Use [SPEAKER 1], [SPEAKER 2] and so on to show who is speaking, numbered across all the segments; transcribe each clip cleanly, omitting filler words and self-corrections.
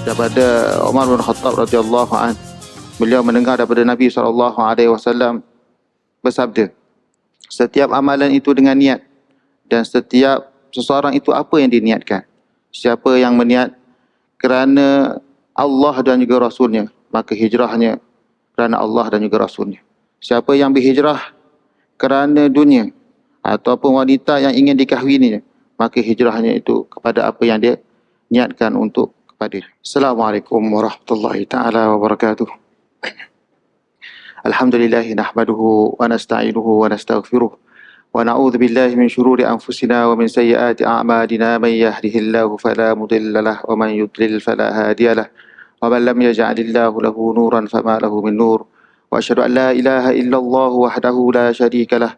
[SPEAKER 1] daripada Umar bin Khattab radhiyallahu an. Beliau mendengar daripada Nabi SAW bersabda, setiap amalan itu dengan niat, dan setiap seseorang itu apa yang diniatkan. Siapa yang berniat kerana Allah dan juga Rasulnya, maka hijrahnya kerana Allah dan juga Rasulnya. Siapa yang berhijrah kerana dunia ataupun wanita yang ingin dikahwininya, maka hijrahnya itu kepada apa yang dia niatkan untuk kepada. Assalamualaikum warahmatullahi taala wabarakatuh. Alhamdulillah nahmaduhu wa nasta'inuhu wa nastaghfiruh wa na'udzu billahi min shururi anfusina wa min sayyiati a'malina, man yahdihillahu fala mudilla lahu wa man yudlil fala hadiya lahu wa man lam yaj'alillahu lahu nuran fama lahu min nur. Wa asyhadu an la ilaha illallah wahdahu la syarika lah,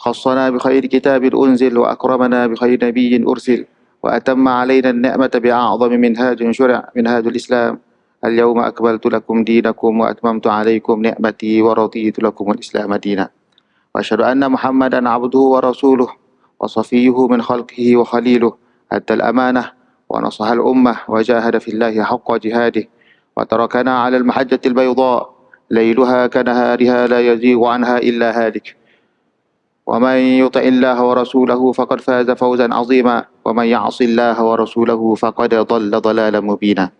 [SPEAKER 1] khassana bi khairi kitabin unzil wa akramana bi khairi nabiyyin ursil wa atamma alaina an-ni'mata bi a'zami minhajin syura' minhajul Islam. Al-yawma akmaltu lakum dinakum wa atmamtu alaikum ni'mati wa raditu lakum al-Islam dina. Wa asyhadu anna Muhammadan 'abduhu wa rasuluh wa safiyyuhu min khalqihi wa khaliluh, adda al-amanah wa nasaha al-ummah wa jahada fillahi haqqa jihadih wa tarakana 'ala al-mahajjati al-bayda lailuha kanahariha la yazighu 'anha illa halik. Wa man yuti' illaha wa rasulahu faqad faza fawzan 'azima wa man ya'si illaha wa rasulahu faqad dhalla dhalalan mubina.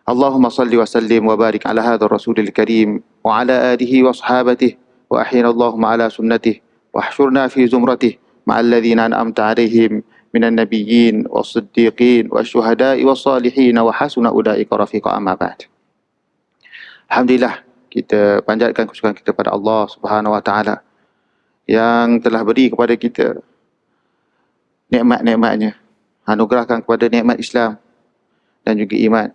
[SPEAKER 1] Allahumma salli wa sallim wa barik ala hadha ar-rasulil karim wa ala alihi wa sahabatihi wa ahyina Allahumma ala sunnatihi wa ahsyurna fi zumratihi ma'al ladzina an'amta 'alaihim minan nabiyyin was-siddiqin wasyuhada'i was-salihin wa hasuna ulaika rafiqa, amma ba'd. Alhamdulillah, kita panjatkan kesyukuran kita kepada Allah Subhanahu wa taala yang telah beri kepada kita nikmat-nikmatnya, anugerahkan kepada nikmat Islam dan juga iman.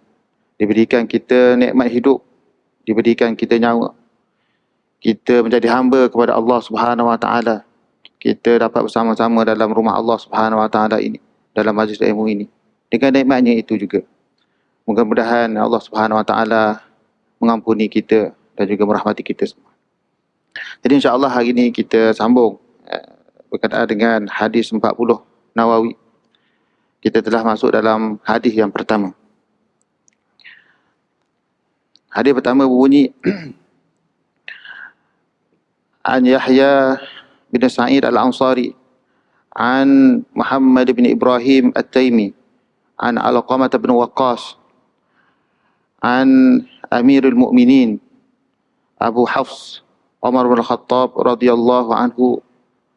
[SPEAKER 1] Diberikan kita nikmat hidup, diberikan kita nyawa. Kita menjadi hamba kepada Allah Subhanahu wa taala. Kita dapat bersama-sama dalam rumah Allah Subhanahu wa taala ini, dalam majlis ilmu ini. Dengan nikmatnya itu juga, mudah-mudahan Allah Subhanahu wa taala mengampuni kita dan juga merahmati kita semua. Jadi insya-Allah hari ini kita sambung berkaitan dengan hadis 40 Nawawi. Kita telah masuk dalam hadis yang pertama. Hadis pertama berbunyi An Yahya bin Sa'id al-Ansari an Muhammad bin Ibrahim at-Taimi an Alqamah bin Waqqas an Amirul Mu'minin Abu Hafs Umar bin Khattab radhiyallahu anhu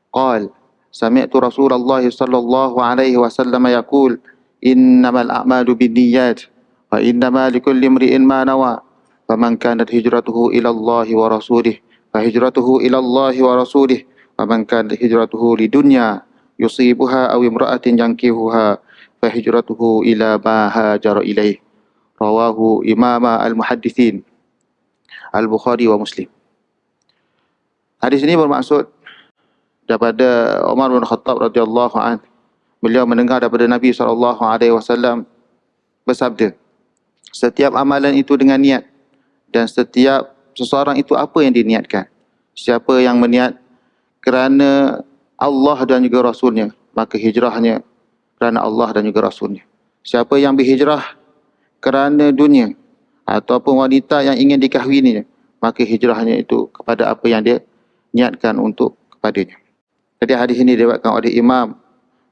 [SPEAKER 1] qala sami'tu Rasulullah sallallahu alaihi wasallam yaqul innamal a'malu binniyat wa innamal likulli imri'in ma nawa. Faman kanat hijratuhu ila Allah wa rasulih fa hijratuhu ila Allah wa rasulih wa man kanat hijratuhu lidunya yusibuha aw imra'atin yankihuha fa hijratuhu ila ma hajara ilaih. Rawahu imama al-muhaddithin Al-Bukhari wa Muslim. Hadis ini bermaksud daripada Umar bin Khattab radhiyallahu an. Beliau mendengar daripada Nabi SAW bersabda, setiap amalan itu dengan niat, dan setiap seseorang itu apa yang diniatkan. Siapa yang berniat kerana Allah dan juga Rasulnya, maka hijrahnya kerana Allah dan juga Rasulnya. Siapa yang berhijrah kerana dunia ataupun wanita yang ingin dikahwininya, maka hijrahnya itu kepada apa yang dia niatkan untuk kepadanya. Jadi hadis ini diriwayatkan oleh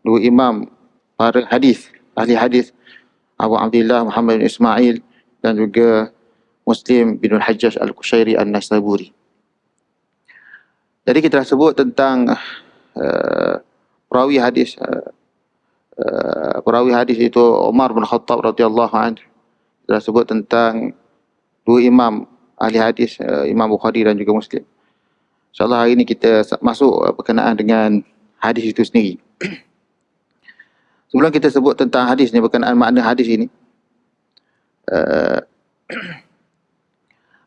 [SPEAKER 1] dua imam para hadis, ahli hadis, Abu Abdullah Muhammad bin Ismail dan juga Muslim bin Al-Hajjaj Al-Qushairi An-Naisaburi. Jadi kita dah sebut tentang perawi hadis. Perawi hadis itu Umar bin Khattab radhiyallahu anhu. Kita dah sebut tentang dua imam ahli hadis, Imam Bukhari dan juga Muslim. InsyaAllah hari ini kita masuk berkenaan dengan hadis itu sendiri. Sebelum kita sebut tentang hadis ni, berkenaan makna hadis ini,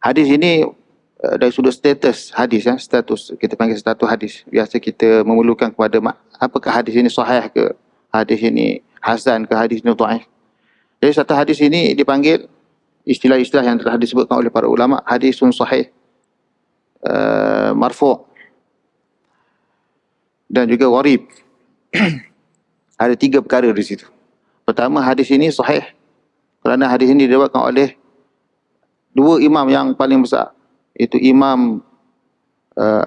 [SPEAKER 1] hadis ini dari sudut status hadis, status, kita panggil status hadis. Biasa kita memerlukan kepada apakah hadis ini sahih ke, hadis ini hasan ke, hadis ini dhaif. Jadi satu hadis ini dipanggil istilah-istilah yang telah disebutkan oleh para ulama, hadisun sahih, marfu' dan juga gharib. Ada tiga perkara di situ. Pertama, hadis ini sahih. Kerana hadis ini diriwayatkan oleh dua imam yang paling besar, iaitu Imam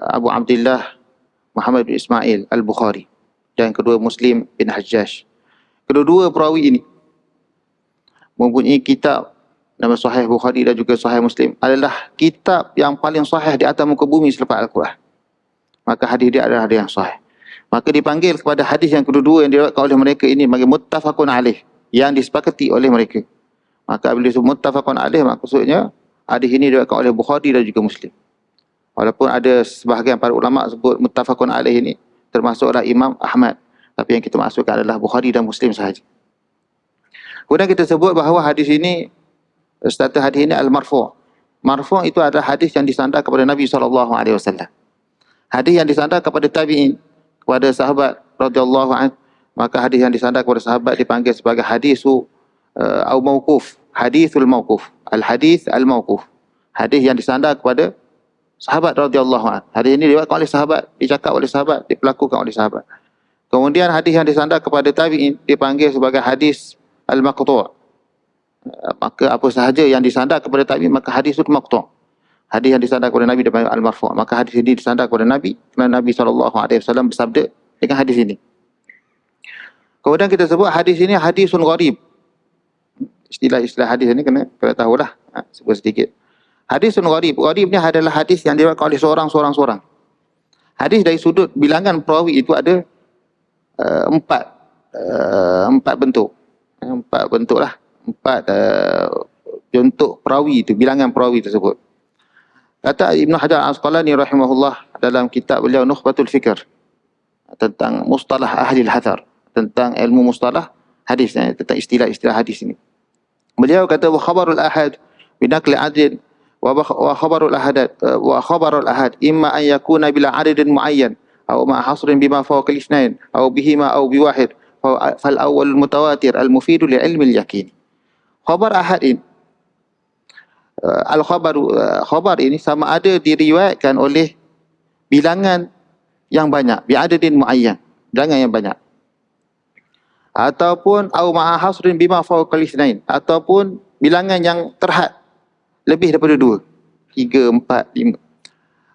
[SPEAKER 1] Abu Abdullah Muhammad bin Ismail Al-Bukhari dan kedua Muslim bin Hajjaj. Kedua-dua perawi ini mempunyai kitab nama Sahih Bukhari dan juga Sahih Muslim, adalah kitab yang paling sahih di atas muka bumi selepas Al-Quran. Maka hadis dia adalah hadis yang sahih. Maka dipanggil kepada hadis yang kedua yang diriwayatkan oleh mereka ini sebagai muttafaqun alaih, yang disepakati oleh mereka. Maka bila disebut muttafaqun alaih, maksudnya hadis ini diriwayatkan oleh Bukhari dan juga Muslim. Walaupun ada sebahagian para ulama sebut muttafaqun alaih ini termasuklah Imam Ahmad, tapi yang kita maksudkan adalah Bukhari dan Muslim sahaja. Kemudian kita sebut bahawa hadis ini, status hadis ini al-marfu'. Marfu' itu adalah hadis yang disandar kepada Nabi SAW. Hadis yang disandar kepada tabi'in, kepada sahabat radhiyallahu anhu, maka hadis yang disandar kepada sahabat dipanggil sebagai hadisu au mauquf, hadithul mauquf, al-hadith al-mauquf. Hadis yang disandar kepada sahabat radhiyallahu anhu. Hadis ini diriwayatkan oleh sahabat, dicakap oleh sahabat, diperlakukan oleh sahabat. Kemudian hadis yang disandar kepada tabi'in dipanggil sebagai hadis al-maqtu'. Maka apa sahaja yang disandar kepada tabi'in, maka hadis itu maqtu'. Hadis yang disandar kepada Nabi dipanggil al-marfu'. Maka hadis ini disandar kepada Nabi kerana Nabi SAW bersabda dengan hadis ini. Kemudian kita sebut hadis ini hadisun gharib. Istilah-istilah hadis ini kena tahulah, sebut sedikit. Hadisun gharib. Gharib ni adalah hadis yang diriwayatkan oleh seorang. Hadis dari sudut bilangan perawi itu ada empat bentuk. Empat bentuk lah. Empat bentuk perawi itu, bilangan perawi tersebut. Kata Ibn Hajar Al-Asqalani rahimahullah dalam kitab beliau Nukhbatul Fikr tentang mustalah ahli al-hathar, tentang ilmu mustalah hadis, tentang istilah-istilah hadis ini. Beliau kata wa khabarul ahad binaqli adl wa khabarul ahad imma an yakuna bila adadin muayyan aw ma hasrin bima fawqa al-ithnain aw bihima aw biwahid fal awwal mutawatir al-mufid li ilmi al-yaqin. Khabar ahad ini, khabar ini sama ada diriwayatkan oleh bilangan yang banyak, bi'adadin muayyan, bilangan yang banyak, ataupun au ma'a hasrin bima fawqa al-ithnain, ataupun bilangan yang terhad lebih daripada 2, 3, 4, 5,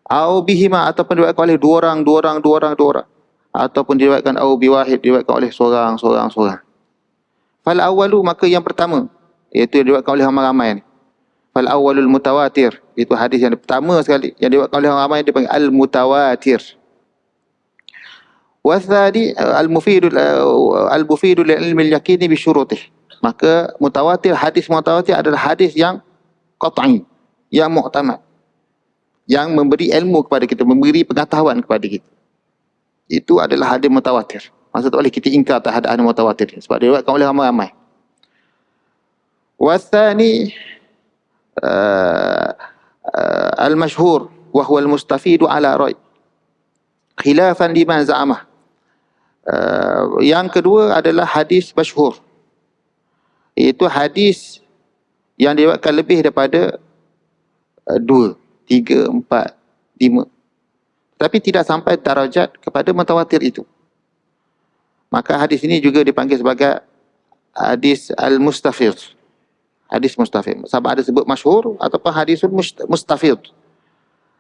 [SPEAKER 1] au bihima, ataupun diriwayatkan oleh dua orang, ataupun diriwayatkan au biwahid, diriwayatkan oleh seorang. Fal awwalu, maka yang pertama, iaitu diriwayatkan oleh ramai-ramai ni. Fal awwalul mutawatir, itu hadis yang pertama sekali yang diriwayatkan oleh ramai, dipanggil al-mutawatir. Wathani al-mufidu lil-ilmi al-yaqini bi syurutih. Maka mutawatir, hadis mutawatir adalah hadis yang qat'i, yang mu'tamad, yang memberi ilmu kepada kita, memberi pengetahuan kepada kita. Itu adalah hadis mutawatir. Maksud oleh kita ingkar terhadap hadis mutawatir sebab diriwayatkan oleh ramai-ramai. Wathani al-mashhur wa huwa al-mustafidu ala ra'i khilafan liman za'amah. Yang kedua adalah hadis masyhur, iaitu hadis yang diriwayatkan lebih daripada 2, 3, 4, 5, tapi tidak sampai darajat kepada mutawatir itu. Maka hadis ini juga dipanggil sebagai hadis al-mustafid. Hadis mustafid. Sama ada sebut masyhur ataupun hadisul mustafid.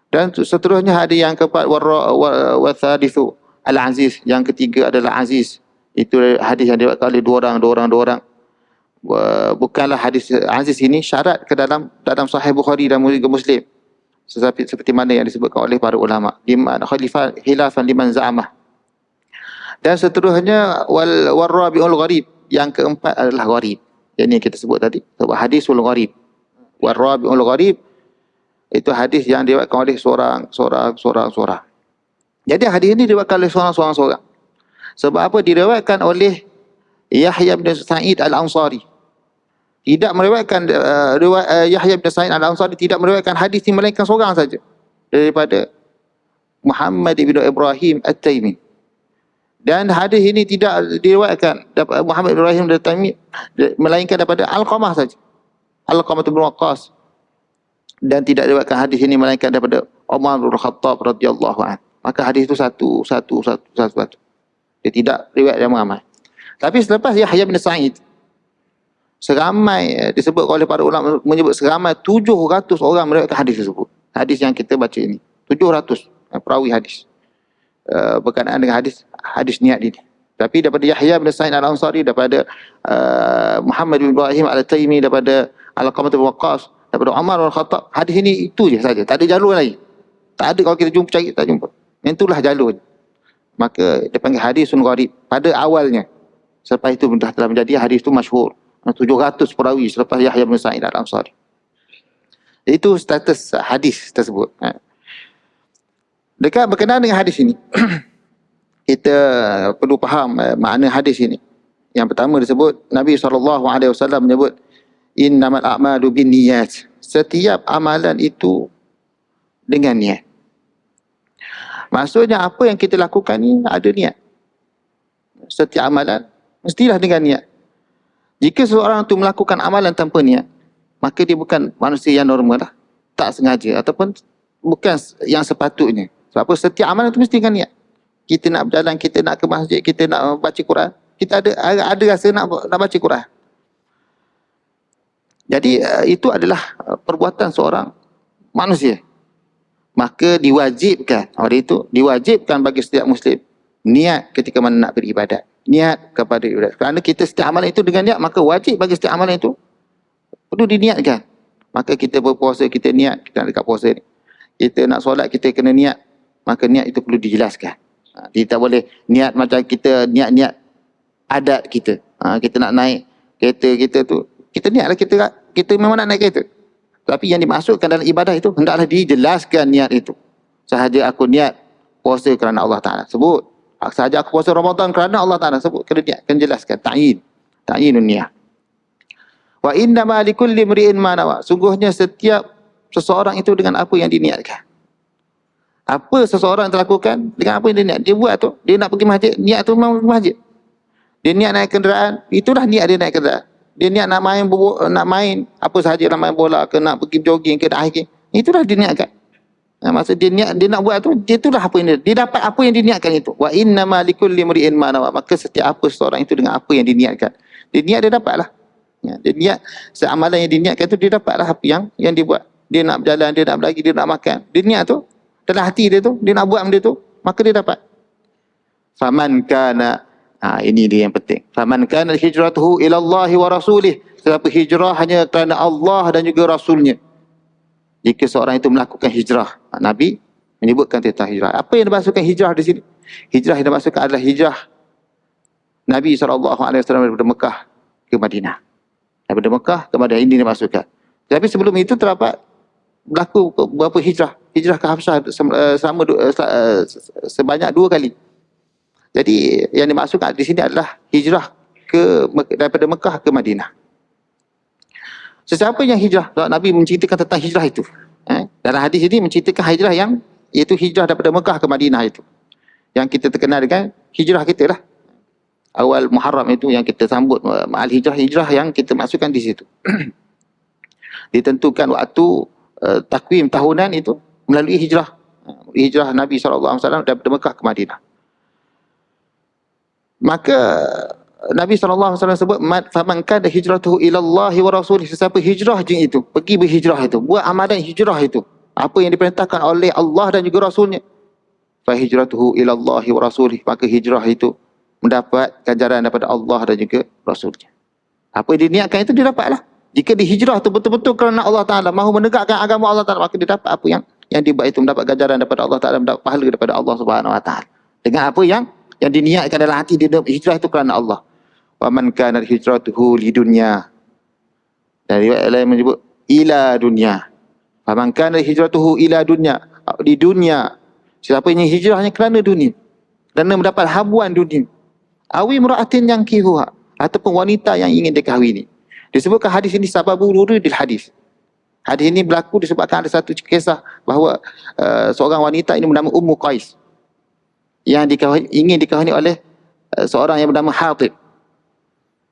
[SPEAKER 1] Dan seterusnya hadis yang keempat wa thalithu al-aziz, yang ketiga adalah aziz. Itu hadis yang diriwayatkan oleh dua orang. Bukanlah hadis aziz ini syarat ke dalam Sahih Bukhari dan Muslim, seperti mana yang disebutkan oleh para ulama, khilafan liman za'amah. Dan seterusnya wal rabiul gharib, yang keempat adalah gharib. Yang kita sebut tadi, hadisul gharib. Wal rabiul gharib itu hadis yang diriwayatkan oleh seorang. Jadi hadis ini diriwayatkan oleh seorang. Sebab apa? Diriwayatkan oleh Yahya bin Sa'id Al-Ansari. Tidak meriwayatkan Yahya bin Sa'id Al-Ansari tidak meriwayatkan hadis ini melainkan seorang saja daripada Muhammad bin Ibrahim At-Taimi. Dan hadis ini tidak diriwayatkan Muhammad bin Ibrahim At-Taimi melainkan daripada Alqamah saja, Alqamah bin Waqqas. Dan tidak diriwayatkan hadis ini melainkan daripada Umar bin Khattab radhiyallahu anhu. Maka hadis itu satu. Dia tidak riwayat yang ramai. Tapi selepas Yahya bin Sa'id, Seramai disebut oleh para ulama menyebut seramai 700 orang meriwayatkan hadis tersebut. Hadis yang kita baca ini 700 perawi hadis berkenaan dengan hadis niat ini. Tapi daripada Yahya bin Sa'id Al-Ansari, daripada Muhammad bin Ibrahim Al-Taimi, daripada Alqamah bin Waqqas, daripada Umar bin Khattab, hadis ini itu je saja, tak ada jalur lain. Tak ada, kalau kita jumpa cari tak jumpa. Yang itulah jalur. Maka dia panggil hadisun gharib pada awalnya. Selepas itu telah menjadi hadis itu masyhur. 700 perawi selepas Yahya bin Sa'id Al-Ansari. Itu status hadis tersebut. Dekat berkenaan dengan hadis ini, kita perlu faham makna hadis ini. Yang pertama disebut, Nabi SAW menyebut, innamal a'malu binniyat. Setiap amalan itu dengan niat. Maksudnya apa yang kita lakukan ni ada niat. Setiap amalan mestilah dengan niat. Jika seseorang itu melakukan amalan tanpa niat, maka dia bukan manusia yang normal lah. Tak sengaja ataupun bukan yang sepatutnya. Sebab apa? Setiap amalan itu mesti dengan niat. Kita nak berjalan, kita nak ke masjid, kita nak baca Quran, kita ada rasa nak baca Quran. Jadi itu adalah perbuatan seorang manusia. Maka diwajibkan, oleh itu diwajibkan bagi setiap muslim niat ketika mana nak beribadat. Niat kepada ibadat. Kerana kita setiap amalan itu dengan niat, maka wajib bagi setiap amalan itu perlu diniatkan. Maka kita berpuasa, kita niat, kita nak dekat puasa ni. Kita nak solat, kita kena niat. Maka niat itu perlu dijelaskan. Kita tak boleh niat macam kita niat-niat adat kita. Kita nak naik kereta kita tu, kita niatlah kita memang nak naik kereta. Tapi yang dimasukkan dalam ibadah itu hendaklah dijelaskan niat itu. Sahaja aku niat puasa kerana Allah Ta'ala, sebut. Sahaja aku puasa Ramadan kerana Allah Ta'ala, sebut. Kena niat, kena jelaskan. Ta'yinun niyah. Wa innama likulli imri'in ma nawa. Sungguhnya setiap seseorang itu dengan apa yang diniatkan. Apa seseorang terlakukan dengan apa yang dia niat. Dia buat tu, dia nak pergi masjid, niat tu memang pergi masjid. Dia niat naik kenderaan, itulah niat dia naik kenderaan. Dia niat nak main apa sahaja, nak main bola ke, nak pergi jogging ke, nak hiking, itulah dia niatkan. Maksud dia niat, dia nak buat tu, itulah apa yang dia dapat apa yang diniatkan itu. Wa innama likulli imri'in ma nawa. Maka setiap apa seseorang itu dengan apa yang diniatkan. Dia niat, dia dapatlah. Dia niat, seamalan yang diniatkan itu, dia dapatlah apa yang dia buat. Dia nak berjalan, dia nak berlari, dia nak makan. Dia niat tu, dalam hati dia tu, dia nak buat benda tu, maka dia dapat. Faman kana, ini dia yang penting. Faman kana hijratuhu ila Allah wa rasulih. Siapa hijrah hanya kerana Allah dan juga Rasulnya. Jika seorang itu melakukan hijrah, Nabi menyebutkan tentang hijrah. Apa yang dimaksudkan hijrah di sini? Hijrah yang dimaksudkan adalah hijrah Nabi SAW daripada Mekah ke Madinah. Daripada Mekah ke Madinah, ini dimaksudkan. Tapi sebelum itu terdapat berlaku beberapa hijrah. Hijrah ke Habsyah sebanyak 2 kali. Jadi yang dimaksudkan di sini adalah hijrah daripada Mekah ke Madinah. Sesiapa yang hijrah, Nabi menceritakan tentang hijrah itu. Dalam hadis ini menceritakan hijrah yang, iaitu hijrah daripada Mekah ke Madinah itu. Yang kita terkenal dengan hijrah kita lah. Awal Muharram itu yang kita sambut ma'al hijrah yang kita masukkan di situ. Ditentukan waktu takwim tahunan itu melalui hijrah. Hijrah Nabi SAW daripada Mekah ke Madinah. Maka Nabi SAW sebut, faman kana hijratuhu ila Allah wa rasulih. Sesiapa hijrah je itu, pergi berhijrah itu, buat amalan hijrah itu, apa yang diperintahkan oleh Allah dan juga Rasulnya, fa hijratuhu ila Allah wa rasulih. Maka hijrah itu mendapat ganjaran daripada Allah dan juga Rasulnya. Apa yang diniatkan itu dia dapatlah. Jika dihijrah itu betul-betul kerana Allah Ta'ala, mahu menegakkan agama Allah Ta'ala, maka dia dapat apa yang dibuat itu, mendapat ganjaran daripada Allah Ta'ala, mendapat pahala daripada Allah Subhanahu Wa Ta'ala. Dengan apa yang diniatkan dalam hati dia, hijrah itu kerana Allah. Wa man kana hijratuhu lidunya. Dan riwayat lain menyebut ila dunya. Fa man kana hijratuhu ila dunya, di dunia. Siapa yang hijrahnya kerana dunia, kerana mendapat habuan dunia. Awi mura'atin yang kihuha, ataupun wanita yang ingin dikahwini. Disebutkan hadis ini sababu wurudil hadis. Hadis ini berlaku disebabkan ada satu kisah bahawa seorang wanita ini bernama Ummu Qais yang ingin dikahwini oleh seorang yang bernama Hatib.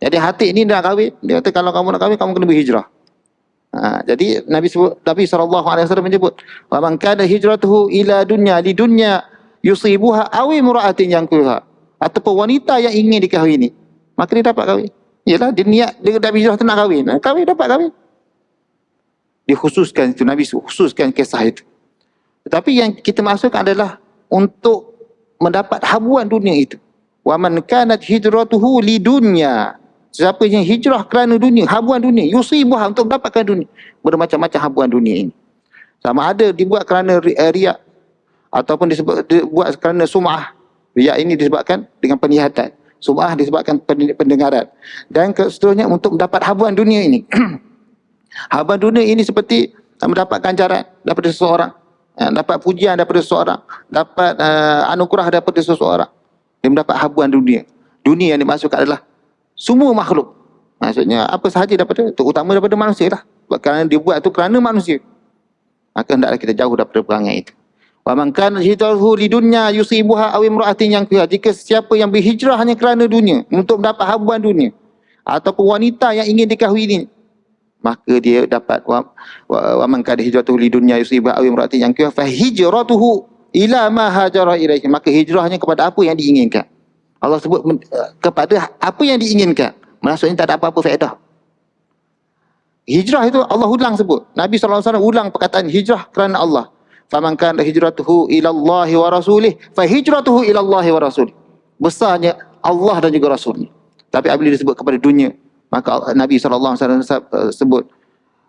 [SPEAKER 1] Jadi Hatib ini nak kahwin, dia kata kalau kamu nak kahwin, kamu kena berhijrah. Jadi Nabi SAW menyebut, wa man kana hijratuhu ila dunya, li dunya yusibuha awi mura'atin yang kuha, ataupun wanita yang ingin dikahwini, maka dia dapat kahwin. Yalah, dia niat, dia dah hijrah tu nak kahwin. Kahwin, dapat kahwin. Dikhususkan itu, Nabi khususkan kisah itu. Tetapi yang kita maksudkan adalah untuk mendapat habuan dunia itu. Wa man kanat hijratuhu lidunya. Siapa yang hijrah kerana dunia, habuan dunia, yusibuha, untuk mendapatkan dunia. Bermacam-macam habuan dunia ini. Sama ada dibuat kerana riak, ataupun dibuat kerana sum'ah. Riak ini disebabkan dengan penglihatan. Sum'ah disebabkan pendengaran. Dan seterusnya untuk mendapat habuan dunia ini. Habuan dunia ini seperti mendapat ganjaran daripada seseorang, dapat pujian daripada seseorang, dapat anugerah daripada seseorang. Dia mendapat habuan dunia. Dunia yang dimaksudkan adalah semua makhluk. Maksudnya apa sahaja daripada, terutama daripada manusia lah. Kerana dia buat itu kerana manusia. Maka hendaklah kita jauh daripada perangai itu. Wa man kana hijratuhu lidunya yusibuha aw imra'atin yankiha. Jika siapa yang berhijrah hanya kerana dunia, untuk mendapat habuan dunia, ataupun wanita yang ingin dikahwini, maka dia dapat wa man kana hijratuhu lidunya yusibuha aw imra'atin yankiha fa hijratuhu ila ma hajara ilaihi. Maka hijrahnya kepada apa yang diinginkan. Allah sebut kepada apa yang diinginkan. Maksudnya tak ada apa-apa faedah. Hijrah itu Allah ulang sebut. Nabi SAW ulang perkataan hijrah kerana Allah. Faman kana hijratuhu ila Allah wa rasulih fa hijratuhu ila Allah wa rasulih. Besarnya Allah dan juga Rasulnya. Tapi apabila disebut kepada dunia, maka Nabi SAW sebut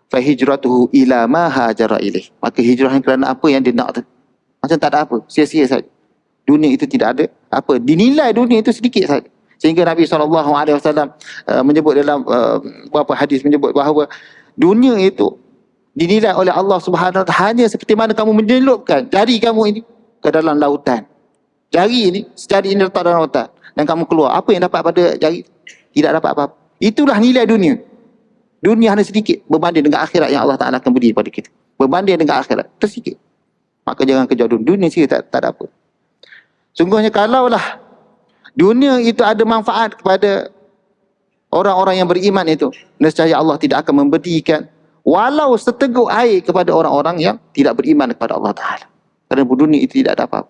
[SPEAKER 1] fa hijratuhu ila ma hajara ilaih. Maka hijrahnya kerana apa yang dia nak tu. Macam tak ada apa, sia-sia saja. Dunia itu tidak ada apa, dinilai dunia itu sedikit saja. Sehingga Nabi SAW menyebut dalam beberapa hadis menyebut bahawa dunia itu dinilai oleh Allah Subhanahu Wa Taala hanya seperti mana kamu menyelupkan jari kamu ini ke dalam lautan. Jari ini, jari ini letak dalam lautan dan kamu keluar. Apa yang dapat pada jari? Tidak dapat apa-apa. Itulah nilai dunia. Dunia hanya sedikit berbanding dengan akhirat yang Allah Taala akan beri pada kita. Berbanding dengan akhirat, tersikit. Maka jangan kejar dunia. Dunia sih tak ada apa. Sungguhnya kalaulah dunia itu ada manfaat kepada orang-orang yang beriman itu, nescaya Allah tidak akan memberikan walau seteguk air kepada orang-orang yang tidak beriman kepada Allah Ta'ala. Kerana dunia itu tidak ada apa-apa.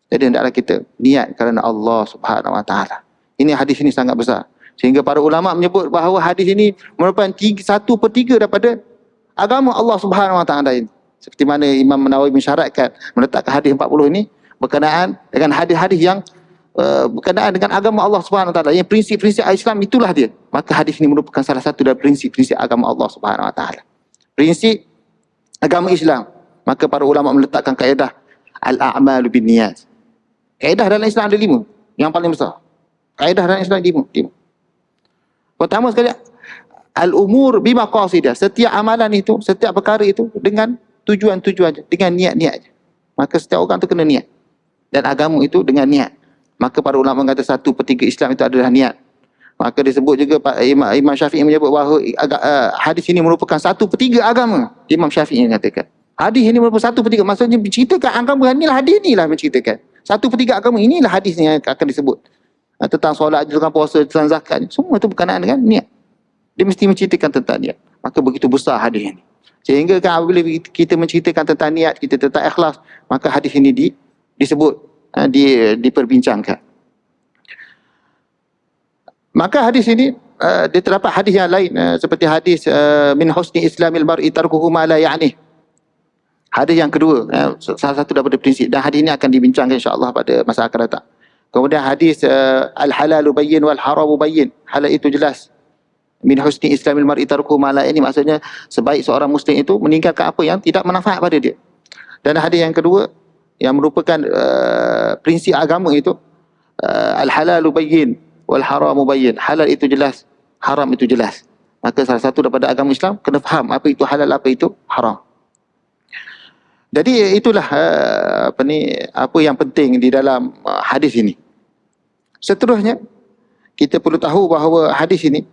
[SPEAKER 1] Jadi hendaklah kita niat kerana Allah Subhanahu Wa Ta'ala. Ini hadis ini sangat besar. Sehingga para ulama menyebut bahawa hadis ini merupakan 1/3 daripada agama Allah Subhanahu Wa Ta'ala ini. Seperti mana Imam Nawawi mensyaratkan, meletakkan hadis 40 ini berkenaan dengan hadis-hadis yang berkenaan dengan agama Allah Subhanahu Wa Taala. Yang prinsip-prinsip Islam itulah dia. Maka hadis ini merupakan salah satu dari prinsip-prinsip agama Allah Subhanahu Wa Taala. Prinsip agama Islam. Maka para ulama meletakkan kaedah al-a'malu binniyat. Kaedah dalam Islam ada 5. Yang paling besar. Kaedah dalam Islam 5. Pertama sekali, al-umur bimaqasidah. Setiap amalan itu, setiap perkara itu dengan tujuan-tujuan, dengan niat-niat. Maka setiap orang tu kena niat. Dan agama itu dengan niat. Maka para ulama mengatakan 1/3 Islam itu adalah niat. Maka disebut juga Imam Syafi'i menyebut bahawa hadis ini merupakan 1/3 agama. Imam Syafi'i mengatakan hadis ini merupakan 1/3. Maksudnya menceritakan agama, inilah hadis inilah menceritakan 1/3 agama, inilah hadis yang akan disebut. Tentang solat, tentang puasa, tentang zakat, semua itu berkenaan dengan niat. Dia mesti menceritakan tentang niat. Maka begitu besar hadis ini. Sehingga kan apabila kita menceritakan tentang niat kita, tentang ikhlas, maka hadis ini disebut, diperbincangkan. Maka hadis ini dia terdapat hadis yang lain seperti hadis min husni islamil mar'i tarkuhu ma la ya'nih. Hadis yang kedua, salah satu daripada prinsip, dan hadis ini akan dibincangkan insya-Allah pada masa akan datang. Kemudian hadis al-halalu bayyin wal haramu bayyin. Halal itu jelas. Min husni islamil mar'i tarkuhu ma la ya'nih, maksudnya sebaik seorang muslim itu meninggalkan apa yang tidak bermanfaat pada dia. Dan hadis yang kedua yang merupakan prinsip agama itu al-halalu bayyin wal haramu bayyin. Halal itu jelas, haram itu jelas. Maka salah satu daripada agama Islam kena faham apa itu halal, apa itu haram. Jadi itulah apa yang penting di dalam hadis ini. Seterusnya kita perlu tahu bahawa hadis ini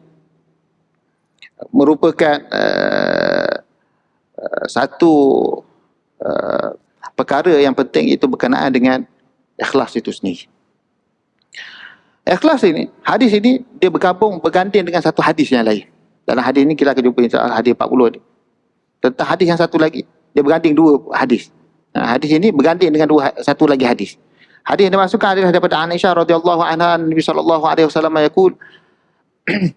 [SPEAKER 1] merupakan satu perkara yang penting, itu berkenaan dengan ikhlas itu sendiri. Ikhlas ini, hadis ini dia bergantian dengan satu hadis yang lain. Dalam hadis ini kita akan jumpa insya-Allah hadis 40 ni. Tentang hadis yang satu lagi, dia bergantian 2 hadis. Hadis ini bergantian dengan satu lagi hadis. Hadis yang dimasukkan adalah daripada Aisyah radhiyallahu anha, Nabi sallallahu alaihi wasallam yaqul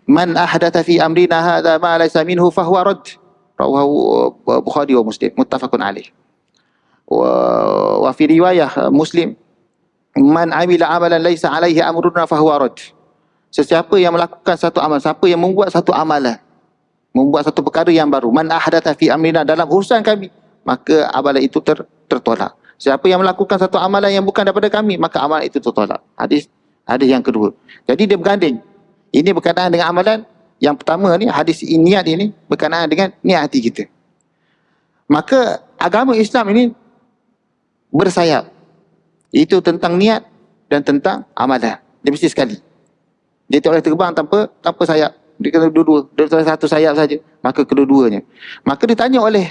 [SPEAKER 1] Man ahdatha fi amrina hadha ma laysa minhu fahuwa rad. Rawahu Bukhari wa Muslim, muttafaqun alaih. Wa fi riwayah Muslim, man amila amalan laysa alaihi amruna fahuwa rad. Sesiapa yang melakukan satu amal, siapa yang membuat satu amalan, membuat satu perkara yang baru, man ahdatha fi amrina, dalam urusan kami, maka amalan itu tertolak. Siapa yang melakukan satu amalan yang bukan daripada kami, maka amalan itu tertolak. Hadis yang kedua. Jadi dia berganding. Ini berkenaan dengan amalan yang pertama ni, hadis niat ini berkenaan dengan niat hati kita. Maka agama Islam ini bersayap. Itu tentang niat dan tentang amalan. Dia mesti sekali. Dia tak boleh terbang tanpa sayap. Dia kena dua-dua. Dia tak boleh satu sayap saja, maka kedua-duanya. Maka ditanya oleh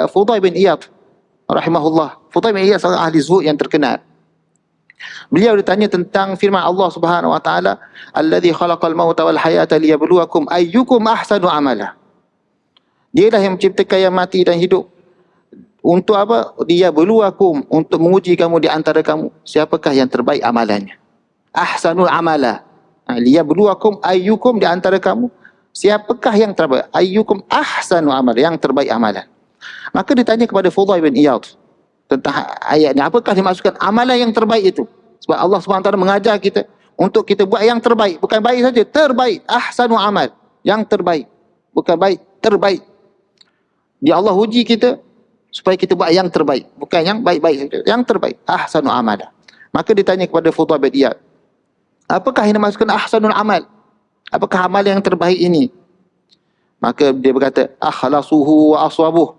[SPEAKER 1] Fudail bin Iyad rahimahullah. Fudail bin Iyad seorang ahli zuhud yang terkenal. Beliau ditanya tentang firman Allah Subhanahu wa taala, "Allazi khalaqal mauta wal hayata liyabluwakum ayyukum ahsanu amala." Dialah yang menciptakan yang mati dan hidup. Untuk apa? Liyabluwakum, untuk menguji kamu di antara kamu, siapakah yang terbaik amalannya. Ahsanul amala. Liyabluwakum ayyukum, di antara kamu, siapakah yang terbaik? Ayyukum ahsanu amala, yang terbaik amalan. Maka ditanya kepada Fudail bin Iyad tentang ayat ni, apakah dimaksudkan amalan yang terbaik itu? Sebab Allah SWT mengajar kita untuk kita buat yang terbaik. Bukan baik saja, terbaik. Ahsanu amal, yang terbaik. Bukan baik, terbaik. Dia Allah uji kita supaya kita buat yang terbaik. Bukan yang baik-baik saja, yang terbaik. Ahsanu amal. Maka ditanya kepada Fudail bin Iyad, apakah yang dimaksudkan ahsanul amal? Apakah amal yang terbaik ini? Maka dia berkata, akhlasuhu wa aswabuh.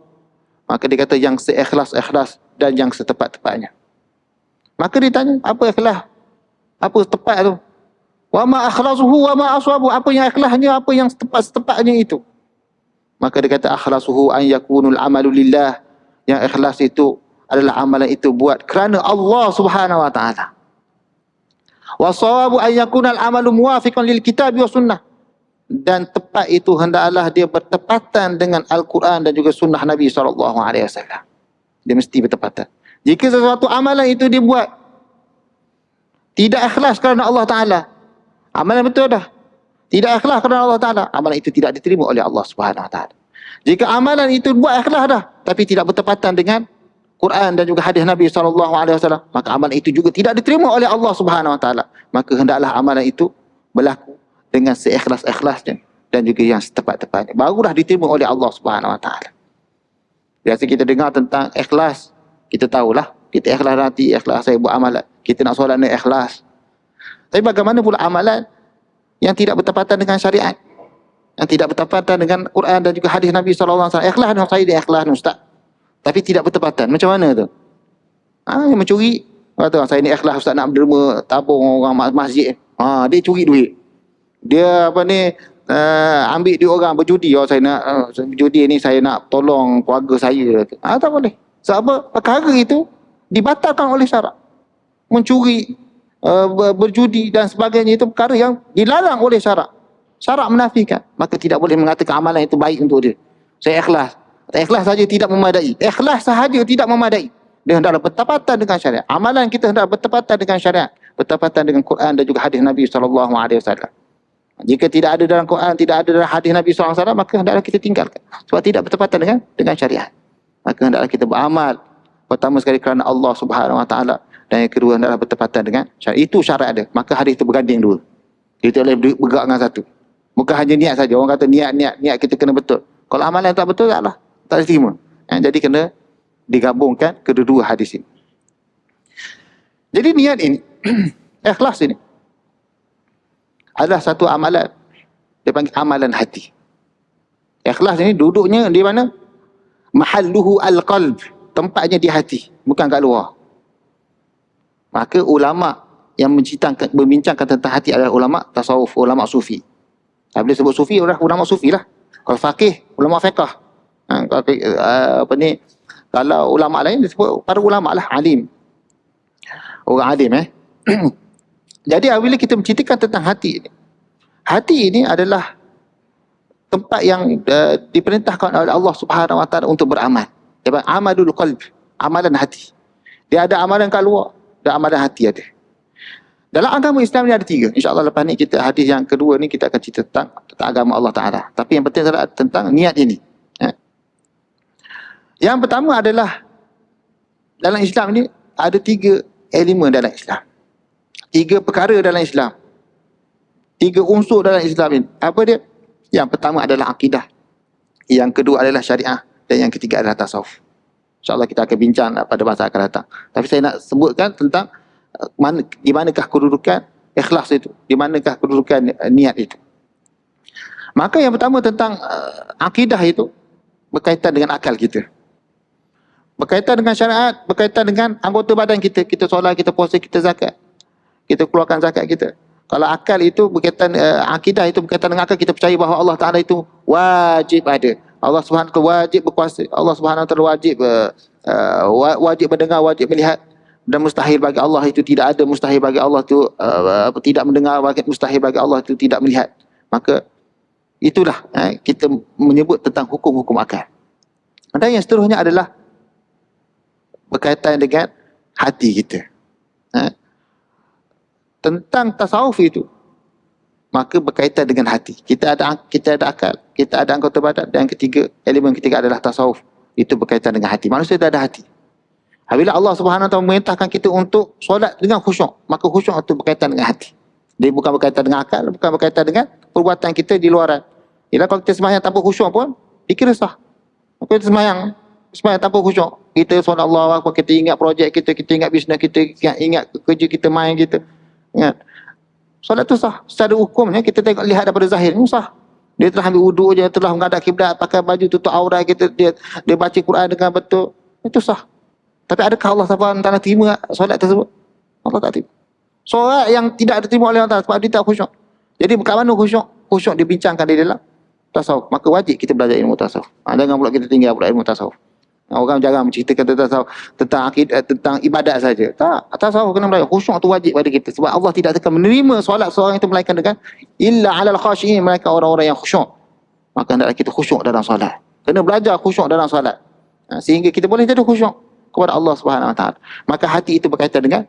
[SPEAKER 1] Maka dia kata yang seikhlas-ikhlas dan yang setepat-tepatnya. Maka ditanya, apa ikhlas? Apa tepat tu? Wa ma akhlasuhu wa ma aswabuh. Apa yang ikhlasnya, apa yang setepat-tepatnya itu? Maka dia kata, akhlasuhu an yakunul amalu lillah. Yang ikhlas itu adalah amalan itu buat kerana Allah Subhanahu wa taala. Wa sawabu an yakunal amalu muwafiqan lil kitab wa sunnah. Dan tepat itu hendaklah dia bertepatan dengan Al-Quran dan juga sunnah Nabi SAW. Dia mesti bertepatan. Jika sesuatu amalan itu dia buat tidak ikhlas kerana Allah Ta'ala, amalan betul dah, tidak ikhlas kerana Allah Ta'ala, amalan itu tidak diterima oleh Allah Subhanahu Wa Ta'ala. Jika amalan itu buat ikhlas dah, tapi tidak bertepatan dengan Quran dan juga hadis Nabi SAW, maka amalan itu juga tidak diterima oleh Allah Subhanahu Wa Ta'ala. Maka hendaklah amalan itu berlaku dengan seikhlas-ikhlasnya dan juga yang setepat-tepatnya, barulah diterima oleh Allah Subhanahu Wa Taala. Biasa kita dengar tentang ikhlas, kita tahulah, kita ikhlas hati, ikhlas saya buat amalan, kita nak solat ni ikhlas. Tapi bagaimana pula amalan yang tidak bertepatan dengan syariat, yang tidak bertepatan dengan Quran dan juga hadis Nabi SAW? Ikhlas ni saya dia ikhlas ni ustaz, tapi tidak bertepatan. Macam mana tu? Yang mencuri, kata saya ni ikhlas ustaz nak derma tabung orang masjid, dia curi duit. Dia ambil duit orang berjudi. Saya nak berjudi ni, saya nak tolong keluarga saya. Tak boleh. Sebab perkara itu dibatalkan oleh syarak. Mencuri, berjudi dan sebagainya itu perkara yang dilarang oleh syarak. Syarak menafikan. Maka tidak boleh mengatakan amalan itu baik untuk dia. Saya ikhlas. Ikhlas saja tidak memadai. Ikhlas sahaja tidak memadai. Dia hendaklah bertepatan dengan syariat. Amalan kita hendak bertepatan dengan syariat, bertepatan dengan Quran dan juga hadis Nabi SAW. Jika tidak ada dalam Quran, tidak ada dalam hadis Nabi SAW, maka hendaklah kita tinggalkan. Sebab tidak bertepatan dengan syariat. Maka hendaklah kita beramal pertama sekali kerana Allah Subhanahu Wa Taala, dan yang kedua hendaklah bertepatan dengan syariat. Itu syarat dia. Maka hadis itu berganding dua. Dia tak boleh bergerak dengan satu. Bukan hanya niat saja. Orang kata niat kita kena betul. Kalau amalan tak betul, taklah, tak diterima. Jadi kena digabungkan kedua-dua hadis ini. Jadi niat ini, ikhlas ini adalah satu amalan. Dia panggil amalan hati. Ikhlas ini duduknya di mana? Mahalluhu al-qalb. Tempatnya di hati, bukan kat luar. Maka ulama yang membincangkan tentang hati adalah ulama tasawuf, ulama sufi. Bila sebut sufi, ulama sufi lah. Kalau faqih, ulama fiqh. Kalau ulama lain disebut para ulama lah, alim. Orang alim Jadi apabila kita menceritakan tentang hati ini adalah tempat yang diperintahkan oleh Allah Subhanahu Wa Taala untuk beramal. Amalul qalb, amalan hati. Dia ada amalan kat luar, dan amalan hati ada. Dalam agama Islam ni ada 3. InsyaAllah lepas ni kita hadis yang kedua ni kita akan cerita tentang agama Allah Ta'ala. Tapi yang penting adalah tentang niat ini. Yang pertama adalah dalam Islam ni ada 3 elemen dalam Islam. 3 perkara dalam Islam. 3 unsur dalam Islam ini. Apa dia? Yang pertama adalah akidah. Yang kedua adalah syariah. Dan yang ketiga adalah tasawuf. InsyaAllah kita akan bincang pada masa akan datang. Tapi saya nak sebutkan tentang di manakah kedudukan ikhlas itu, di manakah kedudukan niat itu. Maka yang pertama tentang akidah itu berkaitan dengan akal kita, berkaitan dengan syariat, berkaitan dengan anggota badan kita. Kita solat, kita puasa, kita zakat, kita keluarkan zakat kita. Kalau akal itu berkaitan, akidah itu berkaitan dengan akal, kita percaya bahawa Allah Ta'ala itu wajib ada, Allah Subhanahu Wa Ta'ala wajib berkuasa, Allah Subhanahu Wa Ta'ala wajib mendengar, wajib melihat. Dan mustahil bagi Allah itu tidak ada, mustahil bagi Allah itu tidak mendengar, mustahil bagi Allah itu tidak melihat. Maka itulah kita menyebut tentang hukum-hukum akal. Dan yang seterusnya adalah berkaitan dengan hati kita. Tentang tasawuf itu, maka berkaitan dengan hati. Kita ada akal, kita ada anggota badan, dan elemen ketiga adalah tasawuf. Itu berkaitan dengan hati. Manusia tidak ada hati. Apabila Allah Subhanahu Wa Taala memerintahkan kita untuk solat dengan khusyuk, maka khusyuk itu berkaitan dengan hati. Dia bukan berkaitan dengan akal, bukan berkaitan dengan perbuatan kita di luaran. Ialah kalau kita sembahyang tanpa khusyuk pun dikira sah. Maka kita sembahyang tanpa khusyuk, kita solat Allah, kita ingat projek kita, kita ingat bisnes kita, ingat kerja kita, main kita, ingat. Solat tu sah. Secara hukumnya kita tengok, lihat daripada zahir ni sah. Dia telah ambil wuduk je, telah menghadap kiblat, pakai baju tutup aurat kita, dia baca Quran dengan betul. Itu sah. Tapi adakah Allah SWT terima solat tersebut? Allah tak terima. Solat yang tidak diterima oleh Allah sebab dia tak khusyuk. Jadi kat mana khusyuk? Khusyuk dibincangkan di dalam tasawuf. Maka wajib kita belajar ilmu tasawuf. Jangan pula kita tinggal pula ilmu tasawuf. Orang jarang menceritakan tentang tasawuf, tentang akidah, tentang ibadat saja. Tak, tasawuf kena belajar. Khusyuk tu wajib pada kita. Sebab Allah tidak akan menerima solat seorang itu melainkan dengan illa alal khashiin, melainkan orang-orang yang khusyuk. Maka hendaklah kita khusyuk dalam solat. Kena belajar khusyuk dalam solat. Sehingga kita boleh jadi khusyuk kepada Allah Subhanahu Wa Taala. Maka hati itu berkaitan dengan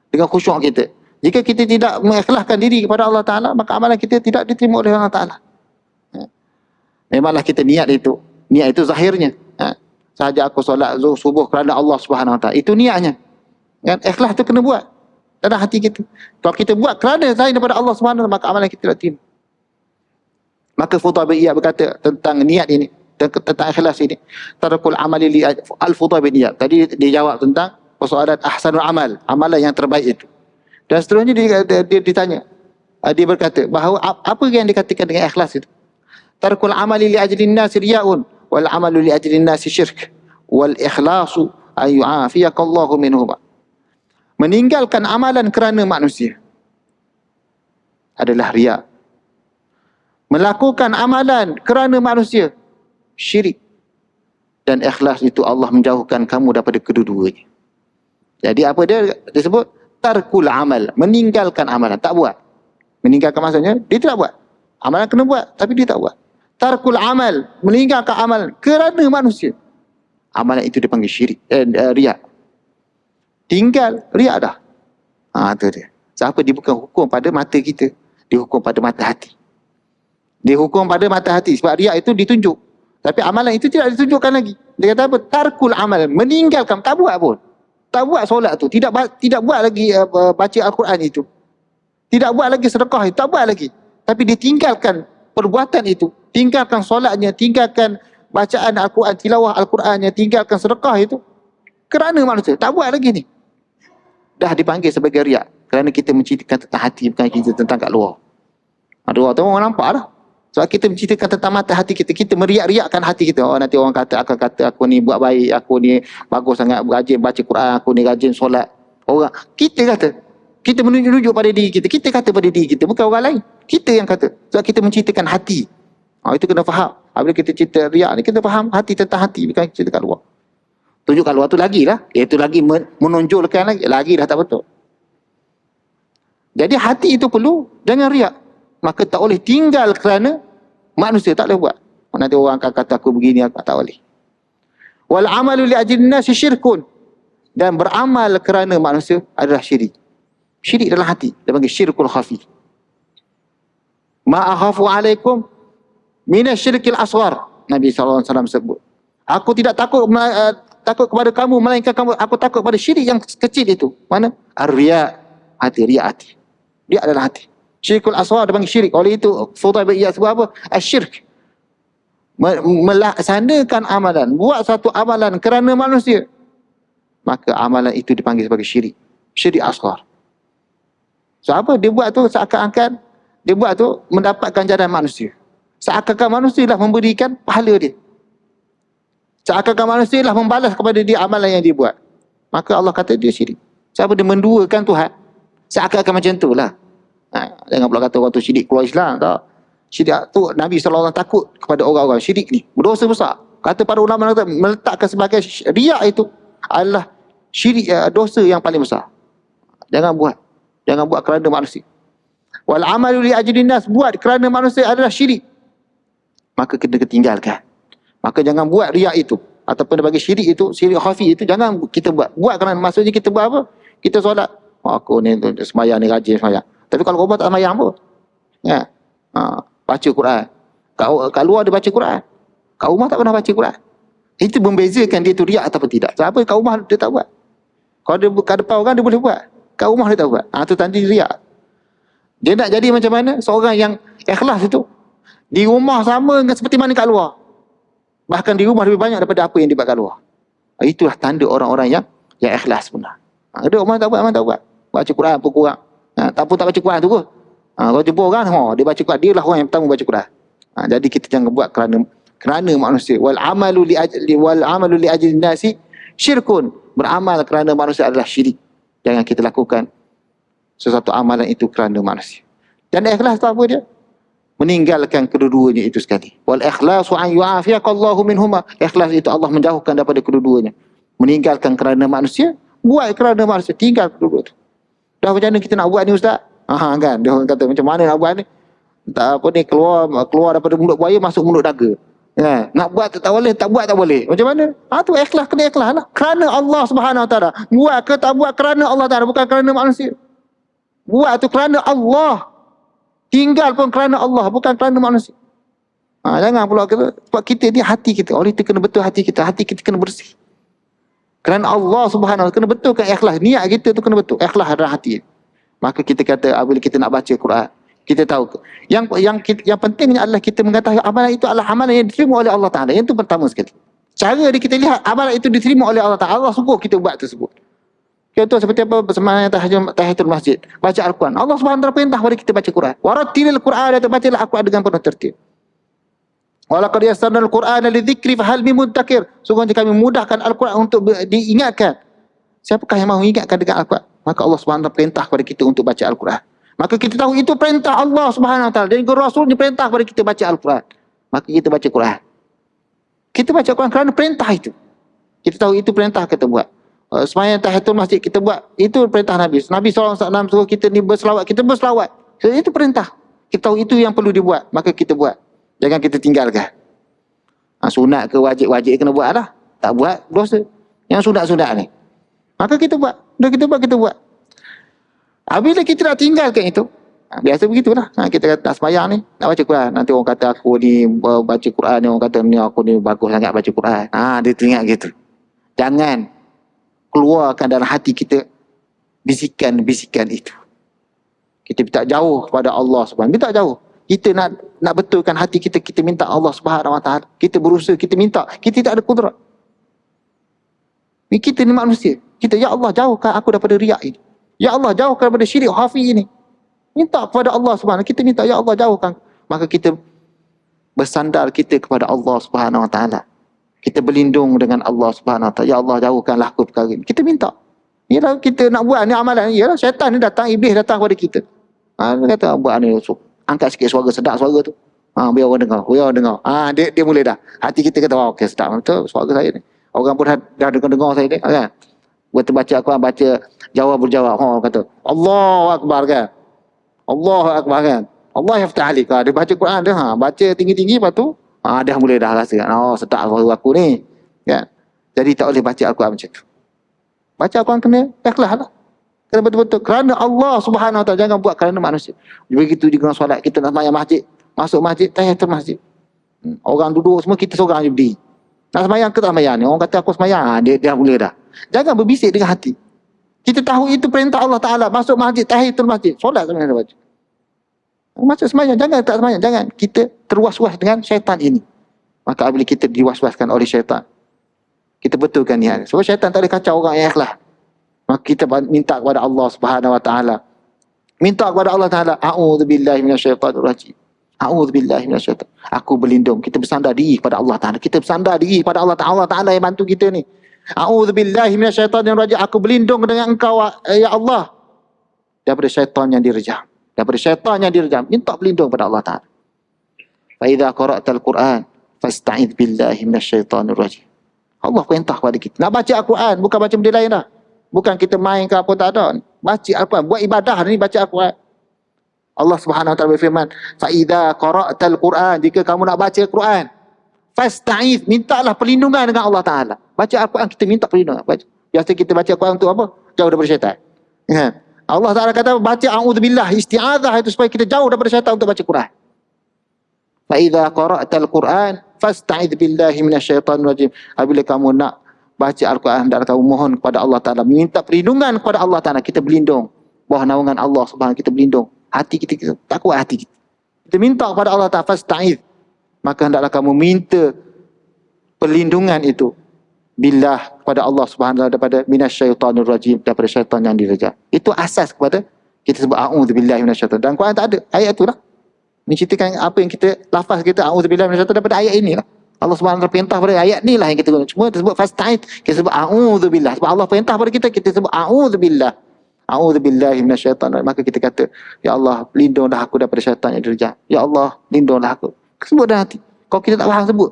[SPEAKER 1] khusyuk kita. Jika kita tidak mengikhlaskan diri kepada Allah Taala, maka amalan kita tidak diterima oleh Allah Taala. Memanglah kita niat itu zahirnya. Sahaja aku solat subuh kerana Allah Subhanahu Wa Taala. Itu niatnya. Kan ikhlas itu kena buat dalam hati kita. Kalau kita buat kerana selain daripada Allah Subhanahu Wa Taala, maka amalan kita tidak terima. Maka Fudailiyah berkata tentang niat ini, tentang ikhlas ini, tarakul amali li al-fudha bin niyat. Tadi dia jawab tentang persoalan ahsanul amal, amalan yang terbaik itu. Dan seterusnya dia ditanya, dia berkata bahawa apa yang dikatakan dengan ikhlas itu? Tarakul amali li ajlin nas riya'un wal amalu li ajlin nas syirk wal ikhlasu ay yu'afiyakallahu minhuma. Meninggalkan amalan kerana manusia adalah riya. Melakukan amalan kerana manusia syirik. Dan ikhlas itu Allah menjauhkan kamu daripada kedua-duanya. Jadi apa dia disebut? Tarkul amal, meninggalkan amalan, tak buat. Meninggalkan maksudnya dia tidak buat. Amalan kena buat tapi dia tak buat. Tarkul amal, meninggalkan amalan kerana manusia. Amalan itu dipanggil syirik, riya. Tinggal riya dah. Itu dia. Siapa dia bukan hukum pada mata kita, dia hukum pada mata hati. Dia hukum pada mata hati sebab riya itu ditunjuk. Tapi amalan itu tidak ditunjukkan lagi. Dia kata apa? Tarkul amal, meninggalkan, tak buat pun. Tak buat solat tu, tidak buat lagi baca Al-Quran itu. Tidak buat lagi sedekah itu, tak buat lagi. Tapi dia tinggalkan perbuatan itu, tinggalkan solatnya, tinggalkan bacaan Al-Quran, tilawah Al-Qurannya, tinggalkan sedekah itu kerana manusia, tak buat lagi ni. Dah dipanggil sebagai riak. Kerana kita menceritakan tentang hati, bukan kita tentang kat luar. Ada orang nampak dah. Sebab kita menceritakan tentang mata hati kita, kita meriak-riakkan hati kita. Oh, nanti orang akan kata aku ni buat baik, aku ni bagus sangat, rajin baca Quran, aku ni rajin solat. Orang, kita kata, kita menunjuk pada diri kita, kita kata pada diri kita, bukan orang lain. Kita yang kata. Sebab kita menceritakan hati. Itu kena faham. Apabila kita cerita riak ni, kita faham hati tentang hati, bukan cerita kat luar. Tunjuk kat luar tu lagilah. Itu lagi menonjolkan lagi dah tak betul. Jadi hati itu perlu, jangan riak. Maka tak boleh tinggal kerana manusia, tak boleh buat. Nanti orang akan kata aku begini, aku tak boleh. Wal amalu li ajlin nasi syirkun, dan beramal kerana manusia adalah syirik. Syirik dalam hati. Dia panggil syirkul khafi. Ma akhafu alaikum minasyirkil asghar. Nabi SAW sebut. Aku tidak takut takut kepada kamu, melainkan aku takut pada syirik yang kecil itu. Mana? Ar-riya. Hati, riya hati. Riya adalah hati. Syirkul asghar dia panggil syirik. Oleh itu, Fudail bin Iyad sebut apa? Asyirk. Melaksanakan amalan. Buat satu amalan kerana manusia. Maka amalan itu dipanggil sebagai syirik. Syirik asghar. So apa? Dia buat tu seakan-akan, dia buat tu mendapatkan ganjaran manusia. Seakan-akan manusia lah memberikan pahala dia. Seakan-akan manusia lah membalas kepada dia amalan yang dia buat. Maka Allah kata dia syirik. Siapa dia menduakan Tuhan? Seakan-akan macam tu lah. Jangan pula kata orang tu syirik keluar Islam. Tak. Syirik tu Nabi SAW takut kepada orang-orang syirik ni. Berdosa besar. Kata para ulama meletakkan sebagai riak itu adalah syirik, dosa yang paling besar. Jangan buat. Jangan buat kerana manusia. Wal amalu li ajlin nas, buat kerana manusia adalah syirik. Maka kena tinggalkan. Maka jangan buat riak itu ataupun bagi syirik itu, syirik khafi itu jangan kita buat. Buat kerana maksudnya kita buat apa? Kita solat. Aku ni sembahyang ni rajin sembahyang. Tapi kalau kau buat tak sembahyang pun. Ya. Baca Quran. Kat luar dia baca Quran. Kat rumah tak pernah baca Quran. Itu membezakan dia tu riak ataupun tidak. Sebab kat rumah dia tak buat. Kalau dia kat depan orang dia boleh buat. Kat rumah dia tak buat. Itu tadi riak. Dia nak jadi macam mana? Seorang yang ikhlas itu. Di rumah sama dengan seperti mana kat luar. Bahkan di rumah lebih banyak daripada apa yang dibuat kat luar. Itulah tanda orang-orang yang ikhlas benar. Ada orang tak buat, orang tak buat. Baca Quran pun kurang. Tak pun tak baca Quran tu pun. Kalau jumpa orang, dia baca Quran. Dia lah orang yang pertama baca Quran. Jadi kita jangan buat kerana manusia. Wal amalu li ajlin nasi syirkun. Beramal kerana manusia adalah syirik. Jangan kita lakukan sesuatu amalan itu kerana manusia. Dan ikhlas tu apa dia? Meninggalkan kedua-duanya itu sekali. Wal ikhlasu an yu'afiyakallahu minhuma. Ikhlas itu Allah menjauhkan daripada kedua-duanya. Meninggalkan kerana manusia, buat kerana manusia, tinggal kedua-dua itu. Dah macam mana kita nak buat ni ustaz? Kan dia orang kata macam mana nak buat ni? Tak apa ni, keluar daripada mulut buaya masuk mulut naga. Nak buat tak boleh, tak buat tak boleh. Macam mana? Tu ikhlas, kena ikhlas lah. Kerana Allah Subhanahu Wa Taala. Buat ke tak buat kerana Allah Taala, bukan kerana manusia. Buat tu kerana Allah. Tinggal pun kerana Allah, bukan kerana manusia. Jangan pula kata, sebab kita ni hati kita. Oleh itu kena betul hati kita. Hati kita kena bersih. Kerana Allah Subhanahu Wa Taala, kena betulkan ikhlas. Niat kita tu kena betul. Ikhlas dalam hati. Maka kita kata, bila kita nak baca Quran, kita tahu. Yang pentingnya adalah kita mengetahui amalan itu adalah amalan yang diterima oleh Allah Ta'ala. Yang itu pertama sekali. Cara kita lihat amalan itu diterima oleh Allah Ta'ala. Allah suruh kita buat tersebut. Contoh seperti apa? Sembahyang tahiyatul masjid. Baca Al-Quran. Allah Subhanahu Wa Taala perintah kepada kita baca Quran. Warattilil Quran, dan bacalah Al-Quran dengan penuh tertib. Walaqad yassarnal Qur'ana lidzikri fahal min muddakir. Sungguhnya kami mudahkan Al-Quran untuk diingatkan. Siapakah yang mahu ingatkan dengan Al-Quran? Maka Allah Subhanahu Wa Taala perintah kepada kita untuk baca Al-Quran. Maka kita tahu itu perintah Allah Subhanahu Wa Taala. Dan Rasulnya perintah kepada kita baca Al-Quran. Maka kita baca Quran. Kita baca Quran kerana perintah itu. Kita tahu itu perintah kita buat. Sembahyang tahiyatul masjid kita buat. Itu perintah Nabi. Nabi SAW suruh kita ni berselawat. Kita berselawat. So, itu perintah. Kita tahu itu yang perlu dibuat. Maka kita buat. Jangan kita tinggalkan. Sunat ke wajib kena buat lah. Tak buat, dosa. Yang sunat-sunat ni. Maka kita buat. Kita buat. Bila kita nak tinggalkan itu, biasa begitulah. Kita kata nak sembahyang ni, nak baca Quran. Nanti orang kata aku ni baca Quran ni, orang kata ni aku ni bagus sangat baca Quran. Dia teringat gitu. Jangan keluarkan dalam hati kita bisikan-bisikan itu. Kita minta jauh kepada Allah Subhanahu. Minta jauh. Kita nak betulkan hati kita, kita minta Allah Subhanahu Wa Taala. Kita berusaha, kita minta. Kita tak ada kudrat. Kita ni manusia. Kita, ya Allah jauhkan aku daripada riak ini. Ya Allah jauhkan daripada syirik khafi ini. Minta kepada Allah Subhanahu. Kita minta, ya Allah jauhkan. Maka kita bersandar kita kepada Allah Subhanahu Wa Taala. Kita berlindung dengan Allah Subhanahu Wa Taala. Ya Allah jauhkanlah aku perkara ini. Kita minta. Yalah kita nak buat ni amalan ni. Yalah syaitan ni datang, iblis datang kepada kita. Dia kata buat ni, angkat sikit suara, sedap suara tu. Biar orang dengar. Dia mula dah. Hati kita kata, okey sedap betul suara saya ni. Orang pun dah dengar saya ni, kan. Betul baca Al-Quran, baca jawab berjawab. Kata Allahu Akbar kan. Allahu Akbar kan. Allah yaftah alik. Dia baca Quran dia, baca tinggi-tinggi, lepas tu dah mula dah rasa kan. Sedap suara aku ni. Kan. Jadi tak boleh baca Al-Quran macam tu. Baca Al-Quran kena ikhlas lah. Kena betul-betul kerana Allah Subhanahu Wa Taala, jangan buat kerana manusia. Begitu di kena solat, kita nak sembahyang masjid, masuk masjid, tahiyatul masjid. Orang duduk semua, kita seorang je berdiri. Nak sembahyang ke tak sembahyang ni? Orang kata aku sembahyang, dia boleh dah. Jangan berbisik dengan hati. Kita tahu itu perintah Allah Taala, masuk masjid, tahiyatul masjid, solat sebenarnya baca. Masuk sembahyang, jangan tak sembahyang, jangan kita terwas-was dengan syaitan ini. Maka apabila kita diwaswaskan oleh syaitan, kita betulkan niat. Sebab syaitan tak boleh kacau orang yang ikhlas. Maka kita minta kepada Allah Subhanahu Wa Taala. Minta kepada Allah Taala, a'udzubillahi minasyaitanir rajim. A'udzubillahi minasyaitan. Aku berlindung. Kita bersandar diri kepada Allah Taala. Kita bersandar diri kepada Allah Taala. Allah Taala yang bantu kita ni. A'udzubillahi minasyaitanir rajim. Aku berlindung dengan Engkau ya Allah daripada syaitan yang direjam. Daripada syaitan yang direjam. Minta berlindung kepada Allah Taala. Fa idza qara'tal Quran fasta'idz billahi minasyaitanir rajim. Allah perintah kepada kita. Nak baca Al-Quran, bukan baca benda lain dah. Bukan kita main ke apa, tak ada. Baca Al-Quran, buat ibadah ni baca Al-Quran. Allah Subhanahu Wa Taala berfirman, fa idza qara'tal Quran, jika kamu nak baca Al-Quran, fasta'idz, mintalah perlindungan dengan Allah Taala. Baca Al-Quran kita minta perlindungan. Biasa kita baca Al-Quran untuk apa? Jauh daripada syaitan. Ya. Allah Taala kata baca a'udzubillah, isti'adzah itu supaya kita jauh daripada syaitan untuk baca Quran. Fa idza qara'tal Quran fasta'idz billahi minasyaitanir rajim. Apabila kamu nak baca Al-Quran dan kamu mohon kepada Allah Ta'ala, minta perlindungan kepada Allah Ta'ala, kita berlindung bawah naungan Allah Subhanahu, kita berlindung. Hati kita tak kuat hati kita. Kita minta kepada Allah Ta'ala, fasta'idz. Maka hendaklah kamu minta perlindungan itu billah kepada Allah Subhanahu daripada minasyaitanir rajim, daripada syaitan yang direjam. Itu asas kepada kita sebut a'udzubillahi minasyaitan. Dan Quran tak ada ayat tu lah. Menceritakan apa yang kita lafaz kita a'udzubillahi minasyaitan daripada ayat inilah. Allah Subhanahu Wa Taala perintah pada ayat ni lah yang kita guna. Semua kita sebut fasta'idz, kita sebut a'udzubillah. Sebab Allah perintah pada kita, kita sebut a'udzubillah. A'udzubillahi minasyaitanir. Maka kita kata, ya Allah, lindunglah aku daripada syaitan yang direjam. Ya Allah, lindunglah aku. Sebut dah nanti. Kalau kita tak faham sebut.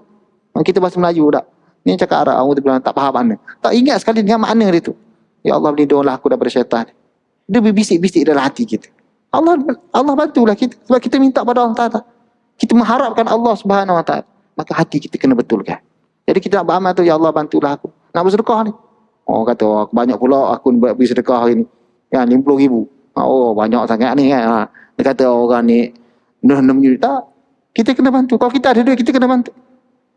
[SPEAKER 1] Kita bahasa Melayu tak. Ni cakap Arab, a'udzubillah, tak faham mana. Tak ingat sekali dengan makna dia tu. Ya Allah, lindunglah aku daripada syaitan. Dia berbisik-bisik dalam hati kita. Allah bantulah kita. Sebab kita minta pada Allah Ta'ala. Kita mengharapkan Allah Subhanahu Wa Taala. Maka hati kita kena betulkan. Jadi kita nak beramal tu, ya Allah bantulah aku. Nak bersedekah ni. Oh kata, oh, banyak pula aku buat bersedekah hari ni. Ya, 50,000. Oh banyak sangat ni kan. Dia kata orang ni 6 juta. Tak. Kita kena bantu. Kalau kita ada duit, kita kena bantu.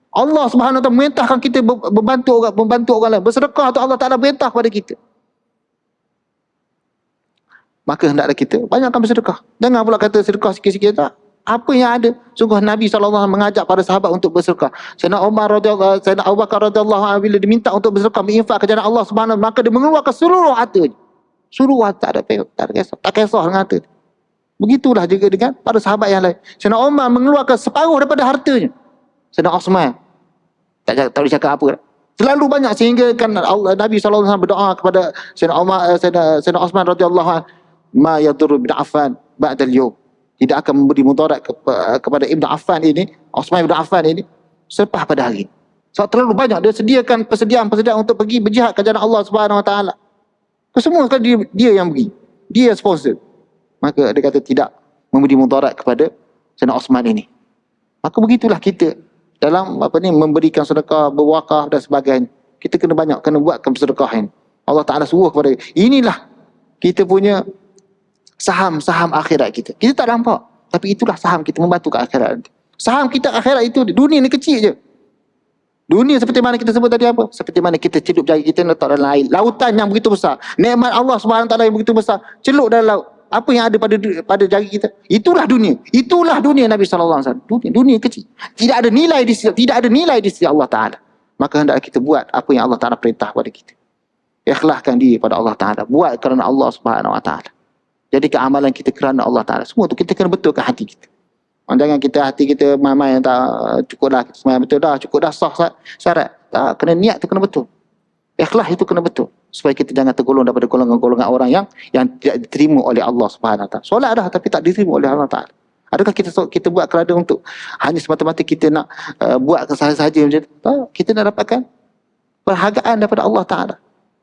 [SPEAKER 1] Allah Subhanahu Wa Taala memerintahkan kita membantu orang lain. Bersedekah tu Allah Ta'ala perintah kepada kita. Maka hendaklah kita banyakkan bersedekah. Jangan pula kata sedekah sikit-sikit, tak. Apa yang ada? Sungguh Nabi SAW mengajak para sahabat untuk bersedekah. Sayyidina Abu Bakar radhiyallahu anhu bila diminta untuk bersedekah, menginfak ke jalan Allah Subhanahu, maka dia mengeluarkan seluruh harta. Seluruh harta, tak kisah dengan harta. Begitulah juga dengan para sahabat yang lain. Sayyidina Umar mengeluarkan separuh daripada hartanya. Sayyidina Osman tak boleh cakap apa. Terlalu banyak sehingga kan Allah, Nabi SAW berdoa kepada Sayyidina Umar, Sayyidina Osman radhiyallahu anhu, ma yadurru bin Affan ba'da al-yawm. Tidak akan memberi mudarat kepada Ibn Affan ini, Osman Ibn Affan ini, selepas pada hari ini. Sebab terlalu banyak dia sediakan persediaan untuk pergi berjihad ke jalan Allah Subhanahu Wa Taala. Semua sekali dia yang pergi. Dia yang sponsor. Maka dia kata tidak memberi mudarat kepada Sayyidina Osman ini. Maka begitulah kita dalam memberikan sedekah, berwakaf dan sebagainya. Kita kena buatkan sedekah ini. Allah Taala suruh kepada kita. Inilah kita punya saham akhirat kita. Kita tak nampak, tapi itulah saham kita membantu ke akhirat. Saham kita akhirat itu, dunia ni kecil je. Dunia seperti mana kita sebut tadi apa? Seperti mana kita celup jari kita letak dalam air. Lautan yang begitu besar. Nikmat Allah Subhanahu Taala yang begitu besar. Celup dalam laut. Apa yang ada pada jari kita? Itulah dunia. Itulah dunia Nabi SAW. Dunia kecil. Tidak ada nilai di sisi Allah Ta'ala. Maka hendaklah kita buat apa yang Allah Ta'ala perintah kepada kita. Ikhlaskan diri pada Allah Ta'ala. Buat kerana Allah Subhanahu Wa Ta'ala. Jadi amalan kita kerana Allah Ta'ala. Semua tu kita kena betulkan hati kita. Jangan kita hati kita main-main tak cukup dah, kita semayang betul dah, cukup dah sah syarat. Tak, kena niat tu kena betul. Ikhlas itu kena betul. Supaya kita jangan tergolong daripada golongan-golongan orang yang tidak diterima oleh Allah Subhanahu Wa Ta'ala. Solat dah tapi tak diterima oleh Allah Ta'ala. Adakah kita buat kerana untuk hanya semata-mata kita nak buat sahaja macam tu? Tak, kita nak dapatkan perhargaan daripada Allah Ta'ala.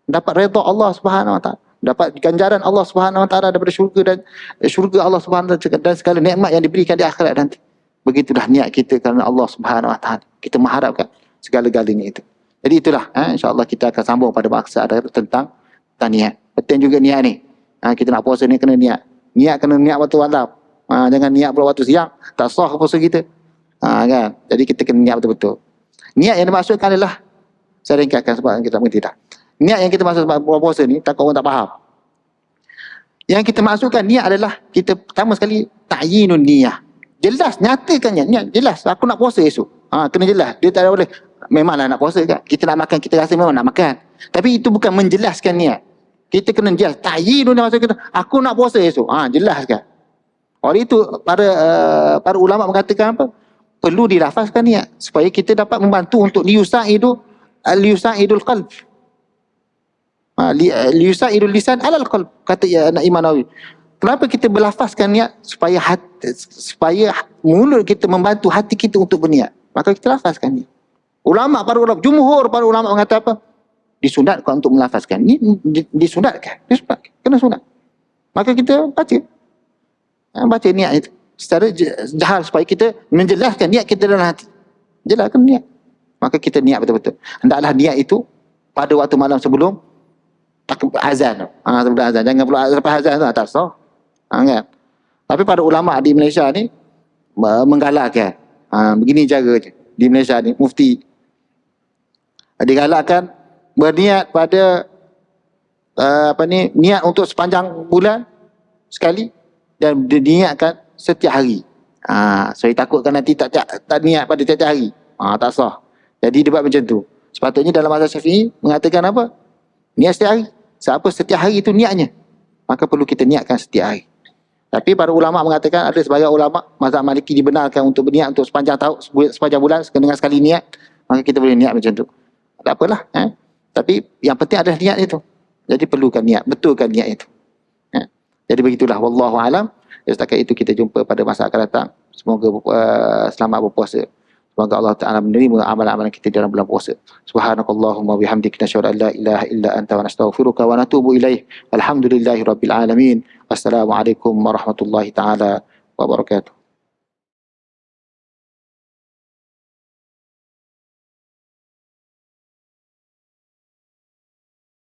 [SPEAKER 1] Dapat redha Allah Subhanahu Wa Ta'ala. Dapat ganjaran Allah Subhanahu Wa Taala daripada syurga Allah Subhanahu Wa Taala dan segala nikmat yang diberikan di akhirat nanti. Begitulah niat kita kerana Allah Subhanahu Wa Taala. Kita mengharapkan segala-galanya itu. Jadi itulah insya-Allah kita akan sambung pada masa ada tentang niat. Penting juga niat ni. Kita nak puasa ni kena niat. Niat kena niat waktu malam. Jangan niat pula waktu siang. Tak sah puasa kita. Kan? Jadi kita kena niat betul-betul. Niat yang dimaksudkan adalah, saya ringkaskan sebab kita mengerti dah. Niat yang kita maksud sebab puasa ni, takut orang tak faham. Yang kita maksudkan niat adalah, kita pertama sekali, ta'yinun niyah. Jelas, nyatakan niat. Jelas, aku nak puasa esok. Kena jelas. Dia tak boleh, memanglah nak puasa kan. Kita nak makan, kita rasa memang nak makan. Tapi itu bukan menjelaskan niat. Kita kena jelas. Ta'yinun ni maksud kita, aku nak puasa esok. Jelaskan. Oleh itu, para ulama mengatakan apa? Perlu dilafazkan niat supaya kita dapat membantu untuk liyusa'idul qalb. Liyusa'idul lisan alal qalb, kata Imam Nawawi. Kenapa kita berlafazkan niat? Supaya mulut kita membantu hati kita untuk berniat. Maka kita lafazkan niat. Jumhur para ulama mengatakan apa? Disunatkan untuk melafazkan. Disunatkan. Kena sunat. Maka kita baca niat itu secara jahal supaya kita menjelaskan niat kita dalam hati. Jelaskan niat. Maka kita niat betul-betul. Hendaklah niat itu pada waktu malam sebelum azan. Sebelum azan. Jangan pula lepas azan tu tak sah. Kan? Tapi para ulama di Malaysia ni menggalakkan. Begini cara je. Di Malaysia ni mufti digalakkan berniat pada niat untuk sepanjang bulan sekali dan diniatkan setiap hari. Saya takutkan nanti tak niat pada tiap-tiap hari. Tak sah. Jadi dia buat macam tu. Sepatutnya dalam mazhab Syafi'i mengatakan apa? Niat setiap hari. Siapa setiap hari itu niatnya, maka perlu kita niatkan setiap hari. Tapi para ulama mengatakan, ada sebagian ulama mazhab Maliki dibenarkan untuk berniat untuk sepanjang tahun, sepanjang bulan dengan sekali niat, maka kita boleh niat macam tu. Tak apalah. Tapi yang penting adalah niat itu. Jadi perlukan niat, betulkan niat itu. Jadi begitulah, wallahu alam. Setakat itu kita jumpa pada masa akan datang. Semoga selamat berpuasa. Semoga Allah Ta'ala menerima amalan-amalan kita dalam bulan puasa. Subhanakallahumma bihamdika nasyhadu an la ilaha illa anta wa nastaghfiruka wa natubu ilaih. Alhamdulillahi rabbil alamin. Wassalamualaikum warahmatullahi taala wabarakatuh.